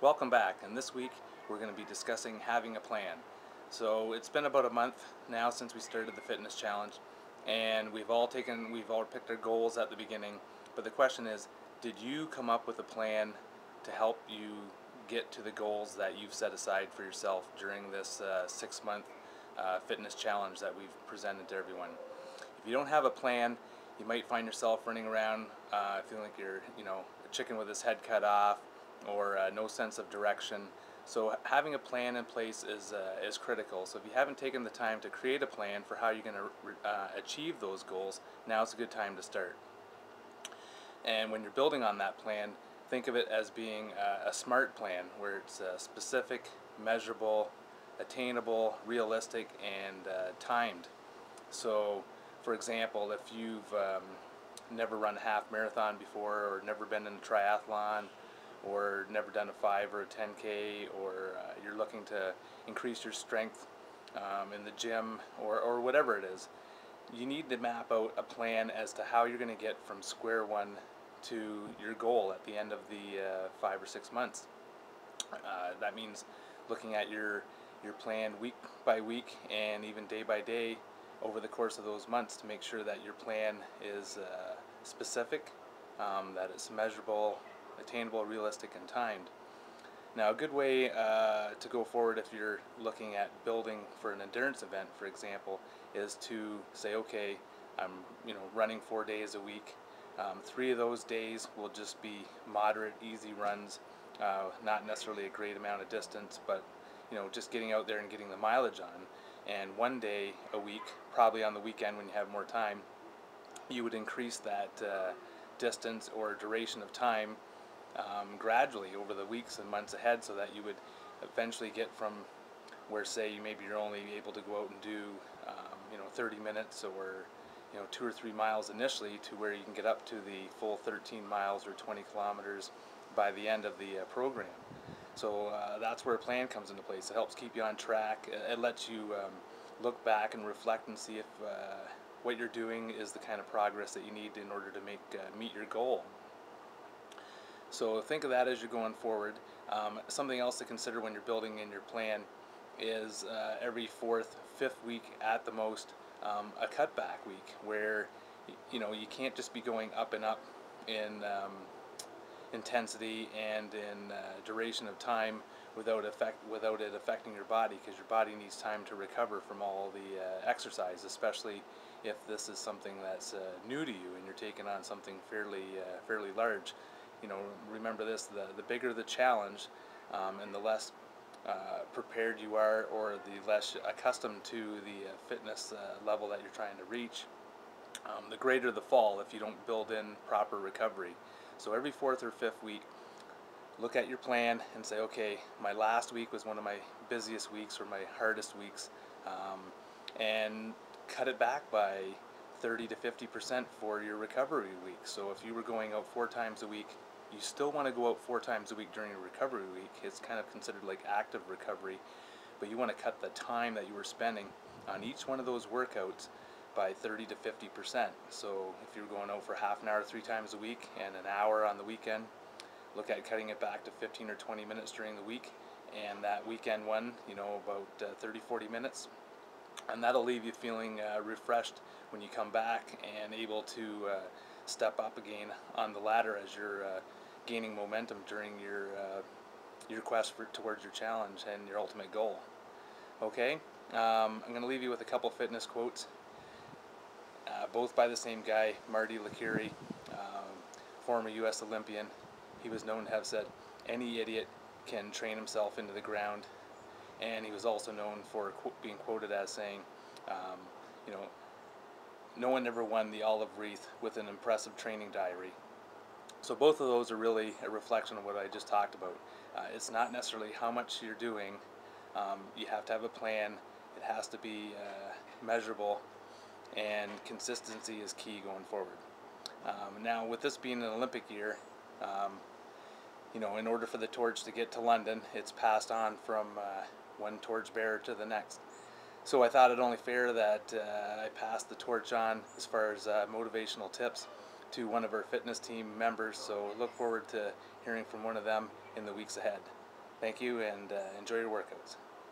Welcome back, and this week we're going to be discussing having a plan. So it's been about a month now since we started the fitness challenge, and we've all picked our goals at the beginning, but the question is, did you come up with a plan to help you get to the goals that you've set aside for yourself during this 6-month fitness challenge that we've presented to everyone? If you don't have a plan, you might find yourself running around feeling like you're, a chicken with his head cut off, or no sense of direction. So having a plan in place is critical. So if you haven't taken the time to create a plan for how you're going to achieve those goals, now's a good time to start. And when you're building on that plan, think of it as being a SMART plan, where it's specific, measurable, attainable, realistic, and timed. So for example, if you've never run a half marathon before, or never been in a triathlon, or never done a 5 or a 10K, or you're looking to increase your strength in the gym, or whatever it is, you need to map out a plan as to how you're going to get from square one to your goal at the end of the 5 or 6 months. That means looking at your plan week by week and even day by day over the course of those months to make sure that your plan is specific, that it's measurable, attainable, realistic, and timed. Now, a good way to go forward if you're looking at building for an endurance event, for example, is to say, okay, I'm running 4 days a week. 3 of those days will just be moderate, easy runs, not necessarily a great amount of distance, but just getting out there and getting the mileage on. And 1 day a week, probably on the weekend when you have more time, you would increase that distance or duration of time gradually over the weeks and months ahead, so that you would eventually get from where, say, maybe you're only able to go out and do 30 minutes or 2 or 3 miles initially, to where you can get up to the full 13 miles or 20 kilometers by the end of the program. So that's where a plan comes into place. It helps keep you on track. It lets you look back and reflect and see if what you're doing is the kind of progress that you need in order to meet your goal. So think of that as you're going forward. Something else to consider when you're building in your plan is every 4th, 5th week at the most, a cutback week, where you can't just be going up and up in intensity and in duration of time without it affecting your body, because your body needs time to recover from all the exercise, especially if this is something that's new to you and you're taking on something fairly large. Remember this: the bigger the challenge, and the less prepared you are, or the less accustomed to the fitness level that you're trying to reach, the greater the fall if you don't build in proper recovery. So every 4th or 5th week, look at your plan and say, okay, my last week was one of my busiest weeks or my hardest weeks, and cut it back by 30 to 50% for your recovery week. So if you were going out 4 times a week, you still want to go out 4 times a week during a recovery week. It's kind of considered like active recovery, but you want to cut the time that you were spending on each one of those workouts by 30 to 50%. So if you're going out for half an hour 3 times a week and an hour on the weekend, look at cutting it back to 15 or 20 minutes during the week, and that weekend one, about 30-40 minutes. And that'll leave you feeling refreshed when you come back and able to step up again on the ladder as you're gaining momentum during your quest towards your challenge and your ultimate goal. Okay, I'm going to leave you with a couple fitness quotes, both by the same guy, Marty Lakiri, former U.S. Olympian. He was known to have said, "Any idiot can train himself into the ground." And he was also known for being quoted as saying, "No one ever won the olive wreath with an impressive training diary." So both of those are really a reflection of what I just talked about. It's not necessarily how much you're doing. You have to have a plan. It has to be measurable, and consistency is key going forward. Now, with this being an Olympic year, in order for the torch to get to London, it's passed on from one torch bearer to the next. So I thought it only fair that I passed the torch on as far as motivational tips to one of our fitness team members. So look forward to hearing from one of them in the weeks ahead. Thank you, and enjoy your workouts.